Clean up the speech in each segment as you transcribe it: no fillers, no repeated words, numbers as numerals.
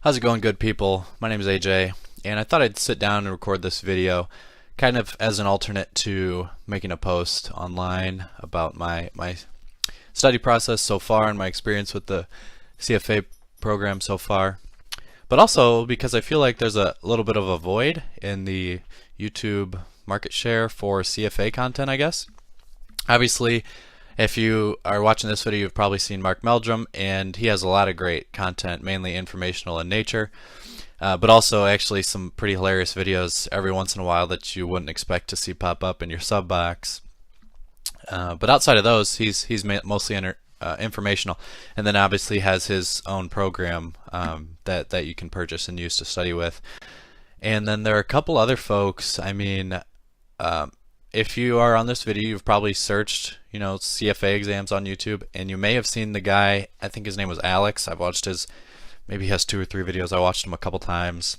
How's it going, good people? My name is AJ, and I thought I'd sit down and record this video kind of as an alternate to making a post online about my study process so far and my experience with the CFA program so far. But also because I feel like there's a little bit of a void in the YouTube market share for CFA content, I guess. Obviously, if you are watching this video, you've probably seen Mark Meldrum, and he has a lot of great content, mainly informational in nature, but also actually some pretty hilarious videos every once in a while that you wouldn't expect to see pop up in your sub box. But outside of those, he's mostly informational, and then obviously has his own program that you can purchase and use to study with. And then there are a couple other folks. I mean, if you are on this video, you've probably searched, CFA exams on YouTube, and you may have seen the guy. I think his name was Alex. I've watched maybe he has 2 or 3 videos. I watched him a couple times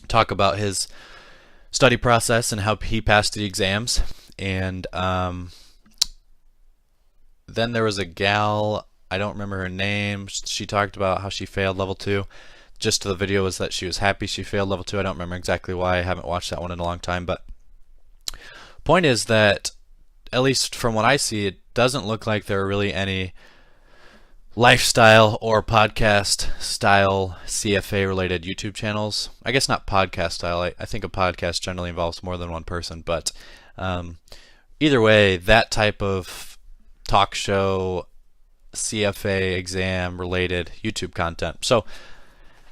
talk about his study process and how he passed the exams. And then there was a gal, I don't remember her name. She talked about how she failed level 2. Just the video was that she was happy she failed level 2. I don't remember exactly why. I haven't watched that one in a long time, but point is that, at least from what I see, it doesn't look like there are really any lifestyle or podcast style CFA related YouTube channels. I guess not podcast style. I think a podcast generally involves more than one person, but either way, that type of talk show CFA exam related YouTube content. So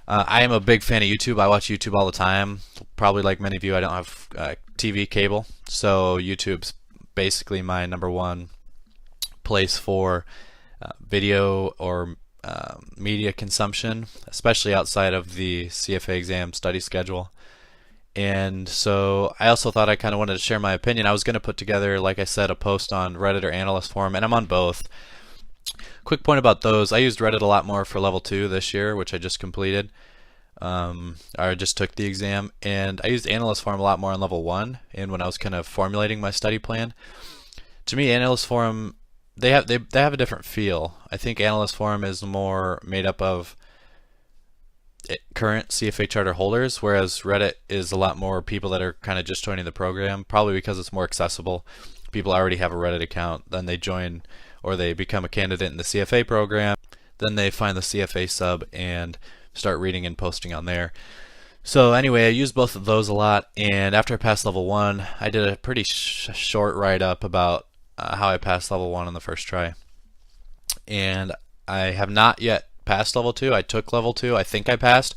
I am a big fan of YouTube. I watch YouTube all the time. Probably like many of you, I don't have TV cable, so YouTube's basically my #1 place for video or media consumption, especially outside of the CFA exam study schedule. And so I also thought I kind of wanted to share my opinion. I was going to put together, like I said, a post on Reddit or Analyst Forum, and I'm on both. Quick point about those: I used Reddit a lot more for level 2 this year, which I just completed. I just took the exam, and I used Analyst Forum a lot more on level 1 and when I was kind of formulating my study plan. To me, Analyst Forum, they have a different feel. I think Analyst Forum is more made up of current CFA charter holders, whereas Reddit is a lot more people that are kind of just joining the program, probably because it's more accessible. People already have a Reddit account, then they join or they become a candidate in the CFA program, then they find the CFA sub and start reading and posting on there. So anyway, I used both of those a lot, and after I passed level 1, I did a pretty short write-up about how I passed level 1 on the first try. And I have not yet passed level 2. I took level 2. I think I passed.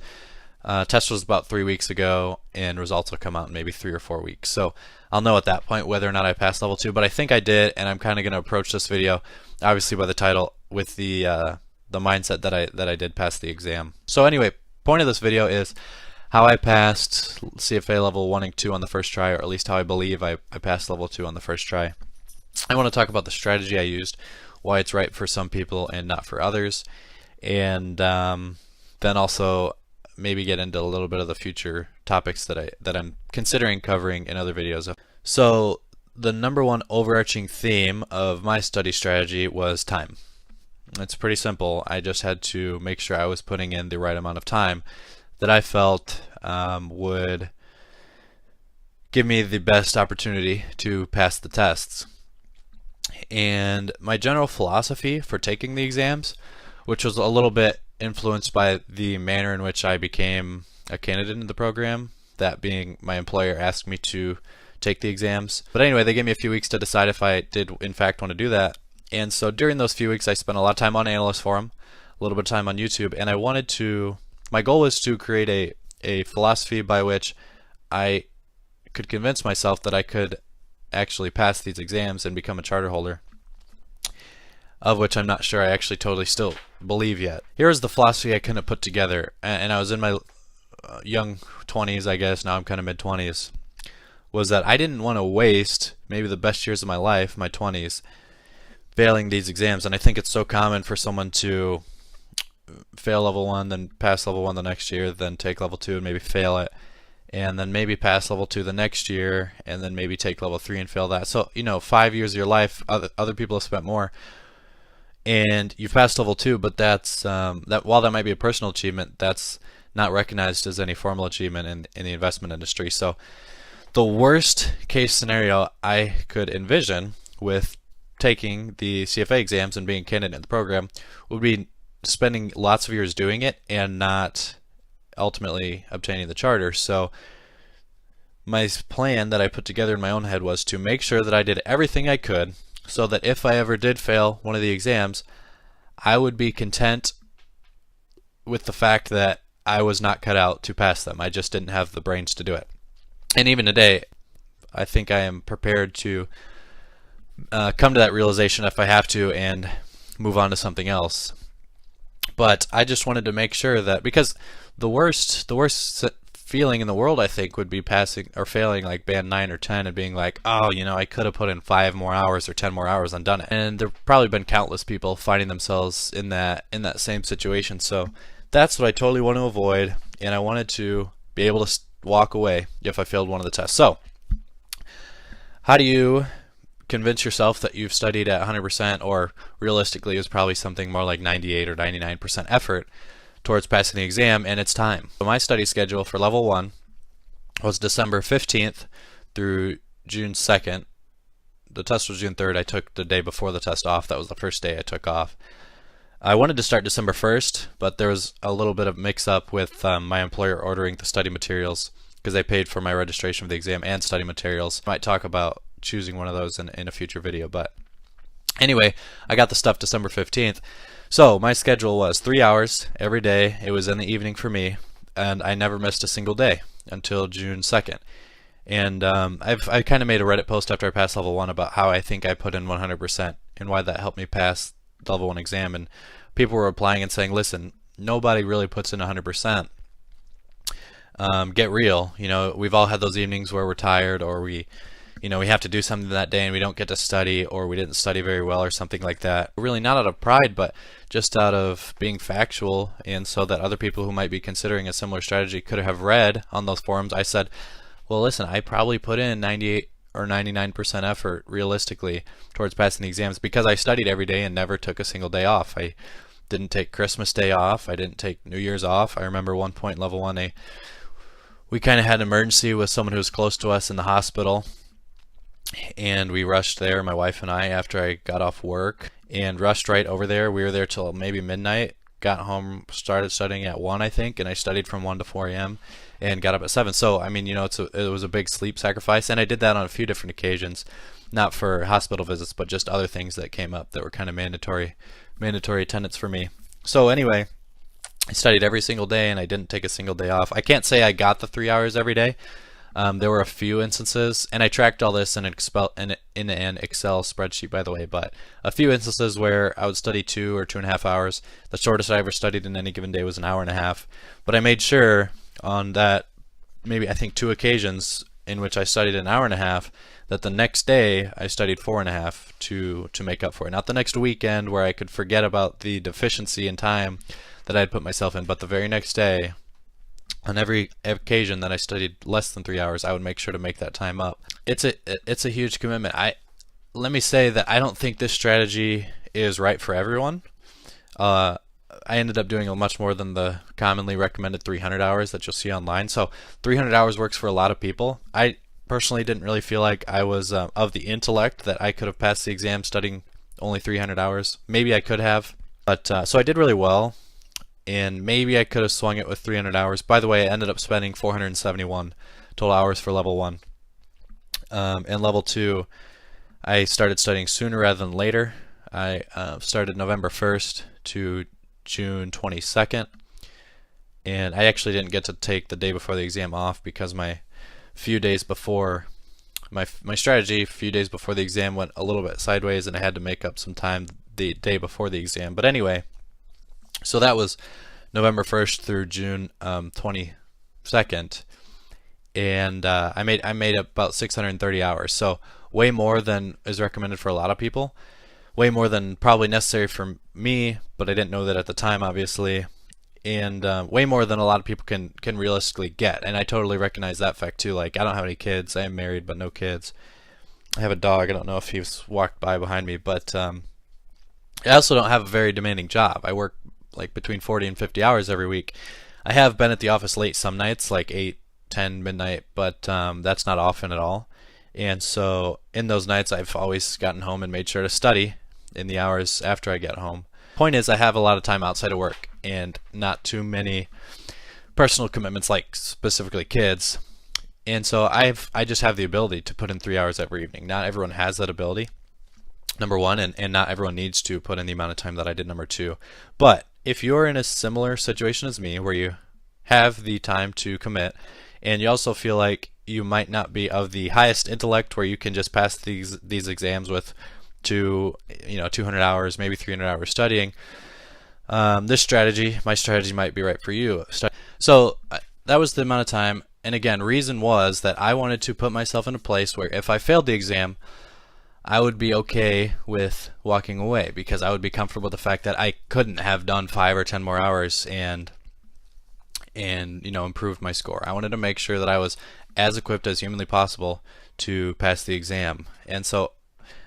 Test was about 3 weeks ago, and results will come out in maybe 3 or 4 weeks. So I'll know at that point whether or not I passed level 2, but I think I did, and I'm kind of going to approach this video, obviously by the title, with the mindset that I did pass the exam. So anyway, point of this video is how I passed CFA level 1 and 2 on the first try, or at least how I believe I passed level 2 on the first try. I want to talk about the strategy I used, why it's right for some people and not for others, and then also maybe get into a little bit of the future topics that I'm considering covering in other videos. So the #1 overarching theme of my study strategy was time. It's pretty simple. I just had to make sure I was putting in the right amount of time that I felt would give me the best opportunity to pass the tests. And my general philosophy for taking the exams, which was a little bit influenced by the manner in which I became a candidate in the program, that being my employer asked me to take the exams. But anyway, they gave me a few weeks to decide if I did in fact want to do that. And so during those few weeks, I spent a lot of time on Analyst Forum, a little bit of time on YouTube, and my goal was to create a philosophy by which I could convince myself that I could actually pass these exams and become a charter holder, of which I'm not sure I actually totally still believe yet. Here's the philosophy I kind of put together, and I was in my young 20s, I guess, now I'm kind of mid-20s, was that I didn't want to waste maybe the best years of my life, my 20s, failing these exams. And I think it's so common for someone to fail level 1, then pass level 1 the next year, then take level 2 and maybe fail it, and then maybe pass level 2 the next year, and then maybe take level 3 and fail that. So 5 years of your life, other people have spent more, and you've passed level 2, but that's that while that might be a personal achievement, that's not recognized as any formal achievement in the investment industry. So the worst case scenario I could envision with taking the CFA exams and being a candidate in the program would be spending lots of years doing it and not ultimately obtaining the charter. So my plan that I put together in my own head was to make sure that I did everything I could so that if I ever did fail one of the exams, I would be content with the fact that I was not cut out to pass them. I just didn't have the brains to do it. And even today, I think I am prepared to come to that realization if I have to and move on to something else. But I just wanted to make sure that, because the worst feeling in the world, I think, would be passing or failing like band 9 or 10 and being like, oh, I could have put in 5 more hours or 10 more hours and done it. And there've probably been countless people finding themselves in that same situation. So that's what I totally want to avoid, and I wanted to be able to walk away if I failed one of the tests. So how do you convince yourself that you've studied at 100%, or realistically it was probably something more like 98 or 99% effort towards passing the exam, and it's time? So my study schedule for level 1 was December 15th through June 2nd. The test was June 3rd. I took the day before the test off. That was the first day I took off. I wanted to start December 1st, but there was a little bit of mix-up with my employer ordering the study materials, because they paid for my registration for the exam and study materials. I might talk about choosing one of those in a future video, but anyway, I got the stuff December 15th. So my schedule was 3 hours every day. It was in the evening for me, and I never missed a single day until June 2nd. And I kind of made a Reddit post after I passed level 1 about how I think I put in 100% and why that helped me pass the level 1 exam. And people were replying and saying, listen, nobody really puts in 100%. Get real. We've all had those evenings where we're tired, or we have to do something that day and we don't get to study, or we didn't study very well or something like that. Really not out of pride, but just out of being factual, and so that other people who might be considering a similar strategy could have read on those forums. I said, well, listen, I probably put in 98 or 99% effort realistically towards passing the exams, because I studied every day and never took a single day off. I didn't take Christmas Day off. I didn't take New Year's off. I remember one point in level 1, we kind of had an emergency with someone who was close to us in the hospital, and we rushed there, my wife and I, after I got off work, and rushed right over there. We were there till maybe midnight, got home, started studying at 1, I think, and I studied from 1 to 4 a.m. and got up at 7. So I mean, it was a big sleep sacrifice, and I did that on a few different occasions, not for hospital visits, but just other things that came up that were kind of mandatory attendance for me. So anyway, I studied every single day, and I didn't take a single day off. I can't say I got the 3 hours every day. There were a few instances, and I tracked all this in an Excel spreadsheet, by the way, but a few instances where I would study 2 or 2.5 hours. The shortest I ever studied in any given day was an hour and a half. But I made sure on that, maybe I think 2 occasions in which I studied an hour and a half, that the next day I studied 4.5 to make up for it. Not the next weekend where I could forget about the deficiency in time that I had put myself in, but the very next day, on every occasion that I studied less than 3 hours, I would make sure to make that time up. It's a huge commitment. Let me say that I don't think this strategy is right for everyone. I ended up doing much more than the commonly recommended 300 hours that you'll see online. So 300 hours works for a lot of people. I personally didn't really feel like I was of the intellect that I could have passed the exam studying only 300 hours. Maybe I could have, but so I did really well. And maybe I could have swung it with 300 hours. By the way, I ended up spending 471 total hours for level 1. And level 2, I started studying sooner rather than later. I started November 1st to June 22nd. And I actually didn't get to take the day before the exam off, because my strategy a few days before the exam went a little bit sideways, and I had to make up some time the day before the exam. But anyway, so that was November 1st through June 22nd, and I made about 630 hours. So way more than is recommended for a lot of people, way more than probably necessary for me, but I didn't know that at the time, obviously, and way more than a lot of people can realistically get. And I totally recognize that fact too. Like, I don't have any kids. I am married, but no kids. I have a dog. I don't know if he's walked by behind me, but I also don't have a very demanding job. I work like between 40 and 50 hours every week. I have been at the office late some nights, like 8, 10, midnight, but that's not often at all. And so in those nights, I've always gotten home and made sure to study in the hours after I get home. Point is, I have a lot of time outside of work and not too many personal commitments, like specifically kids. And so I just have the ability to put in 3 hours every evening. Not everyone has that ability, number one, and not everyone needs to put in the amount of time that I did, number two. But if you're in a similar situation as me, where you have the time to commit, and you also feel like you might not be of the highest intellect where you can just pass these exams with 200 hours, maybe 300 hours studying, this strategy, my strategy, might be right for you. So that was the amount of time. And again, reason was that I wanted to put myself in a place where if I failed the exam, I would be okay with walking away, because I would be comfortable with the fact that I couldn't have done 5 or 10 more hours and improved my score. I wanted to make sure that I was as equipped as humanly possible to pass the exam. And so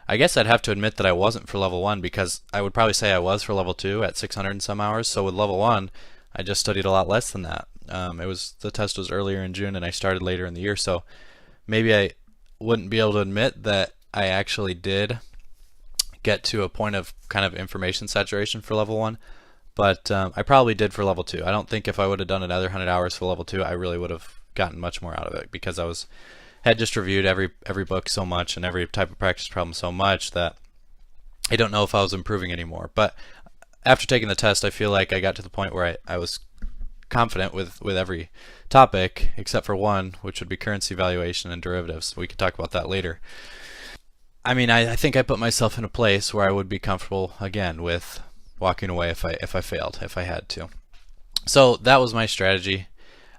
I guess I'd have to admit that I wasn't for level 1, because I would probably say I was for level 2 at 600 and some hours. So with level 1, I just studied a lot less than that. The test was earlier in June and I started later in the year, so maybe I wouldn't be able to admit that I actually did get to a point of kind of information saturation for level 1, but I probably did for level 2. I don't think if I would have done another 100 hours for level 2, I really would have gotten much more out of it, because had just reviewed every book so much and every type of practice problem so much that I don't know if I was improving anymore. But after taking the test, I feel like I got to the point where I was confident with every topic except for one, which would be currency valuation and derivatives. We could talk about that later. I mean, I think I put myself in a place where I would be comfortable again with walking away if I failed, if I had to. So that was my strategy.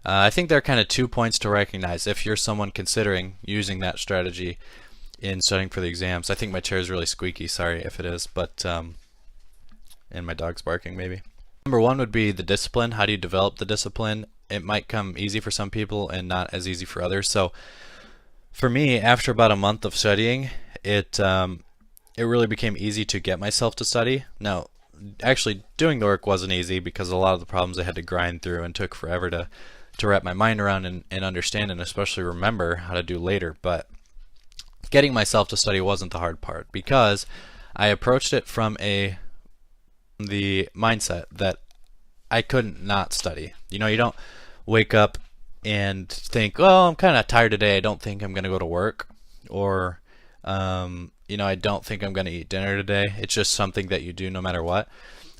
I think there are kind of 2 points to recognize if you're someone considering using that strategy in studying for the exams. I think my chair is really squeaky, sorry if it is, but and my dog's barking maybe. Number 1 would be the discipline. How do you develop the discipline? It might come easy for some people and not as easy for others. So for me, after about a month of studying, it really became easy to get myself to study. Now, actually doing the work wasn't easy, because a lot of the problems I had to grind through and took forever to wrap my mind around and understand, and especially remember how to do later. But getting myself to study wasn't the hard part, because I approached it from the mindset that I couldn't not study. You don't wake up and think, well, I'm kind of tired today, I don't think I'm going to go to work, or I don't think I'm going to eat dinner today. It's just something that you do no matter what.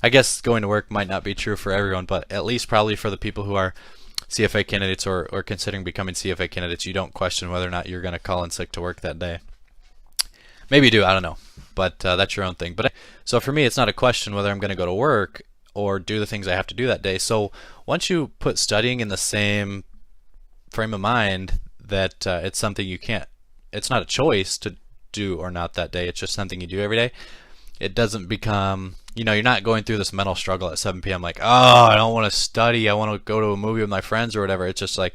I guess going to work might not be true for everyone, but at least probably for the people who are CFA candidates or considering becoming CFA candidates, you don't question whether or not you're going to call in sick to work that day. Maybe you do, I don't know, but that's your own thing. But so for me, it's not a question whether I'm going to go to work or do the things I have to do that day. So once you put studying in the same frame of mind that it's something it's not a choice to do or not that day, it's just something you do every day, it doesn't become, you're not going through this mental struggle at 7 p.m. like, oh, I don't want to study, I want to go to a movie with my friends or whatever. It's just like,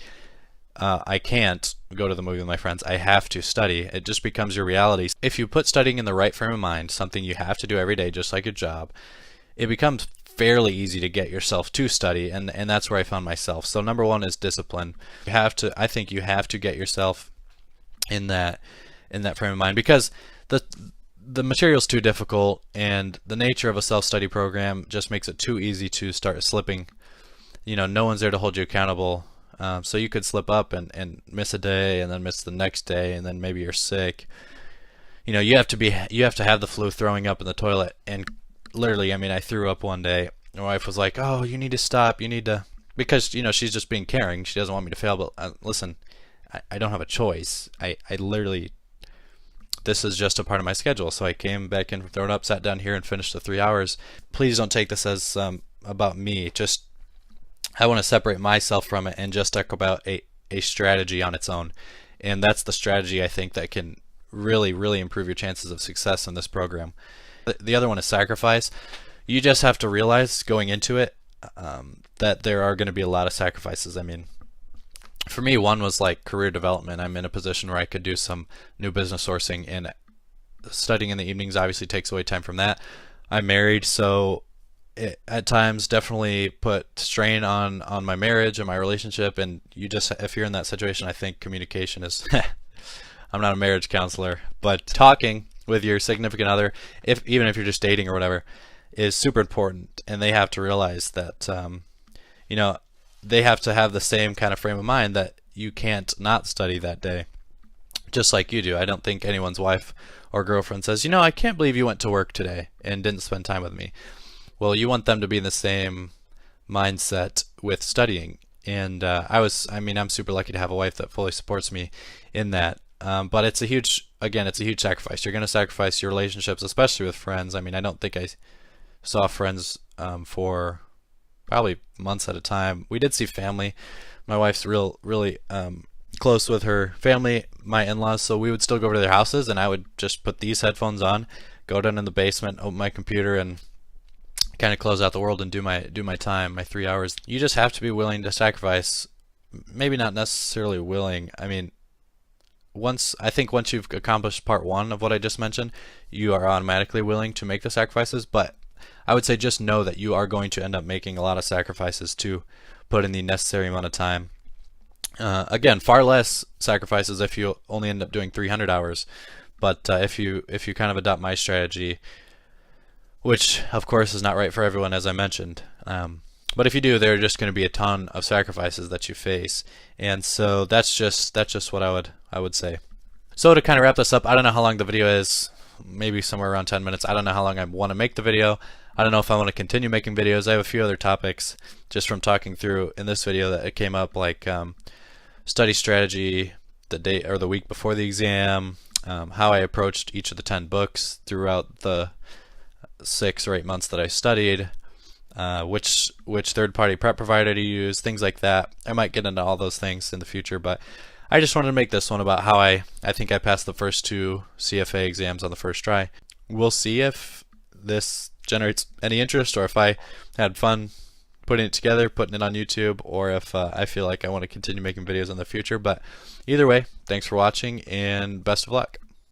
I can't go to the movie with my friends, I have to study. It just becomes your reality. If you put studying in the right frame of mind, something you have to do every day, just like a job, it becomes fairly easy to get yourself to study, and that's where I found myself. So number 1 is discipline. I think you have to get yourself in that frame of mind, because the material's too difficult, and the nature of a self-study program just makes it too easy to start slipping. No one's there to hold you accountable. So you could slip up and miss a day, and then miss the next day, and then maybe you're sick. You have to have the flu, throwing up in the toilet, and literally, I threw up one day. My wife was like, "Oh, you need to stop. You need to," because she's just being caring. She doesn't want me to fail. But listen, I don't have a choice. I literally, this is just a part of my schedule. So I came back in, thrown up, sat down here, and finished the 3 hours. Please don't take this as about me. Just I want to separate myself from it and just talk about a strategy on its own. And that's the strategy I think that can really, really improve your chances of success in this program. The other one is sacrifice. You just have to realize going into it that there are going to be a lot of sacrifices. For me, one was like career development. I'm in a position where I could do some new business sourcing, and studying in the evenings obviously takes away time from that. I'm married, so it at times definitely put strain on my marriage and my relationship. And you just, if you're in that situation, I think communication is I'm not a marriage counselor, but talking with your significant other, if even if you're just dating or whatever, is super important. And they have to realize that you know, they have to have the same kind of frame of mind that you can't not study that day, just like you do. I don't think anyone's wife or girlfriend says, you know, I can't believe you went to work today and didn't spend time with me. Well, you want them to be in the same mindset with studying. And I mean, I'm super lucky to have a wife that fully supports me in that. But it's a huge, again, it's a huge sacrifice. You're going to sacrifice your relationships, especially with friends. I mean, I don't think I saw friends for probably months at a time. We did see family. My wife's really close with her family, my in-laws, so we would still go over to their houses, and I would just put these headphones on, go down in the basement, open my computer, and kind of close out the world and do my time, my 3 hours. You just have to be willing to sacrifice. Maybe not necessarily willing. I mean, I think once you've accomplished part one of what I just mentioned, you are automatically willing to make the sacrifices. But I would say just know that you are going to end up making a lot of sacrifices to put in the necessary amount of time. Again, far less sacrifices if you only end up doing 300 hours. But if you kind of adopt my strategy, which of course is not right for everyone, as I mentioned, but if you do, there are just going to be a ton of sacrifices that you face, and so that's just what I would say. So to kind of wrap this up, I don't know how long the video is, maybe somewhere around 10 minutes. I don't know how long I want to make the video. I don't know if I want to continue making videos. I have a few other topics just from talking through in this video that it came up, like study strategy the day or the week before the exam, how I approached each of the 10 books throughout the 6 or 8 months that I studied, which third-party prep provider to use, things like that. I might get into all those things in the future, but I just wanted to make this one about how I think I passed the first 2 CFA exams on the first try. We'll see if this generates any interest, or if I had fun putting it together, putting it on YouTube, or if I feel like I want to continue making videos in the future. But either way, thanks for watching and best of luck.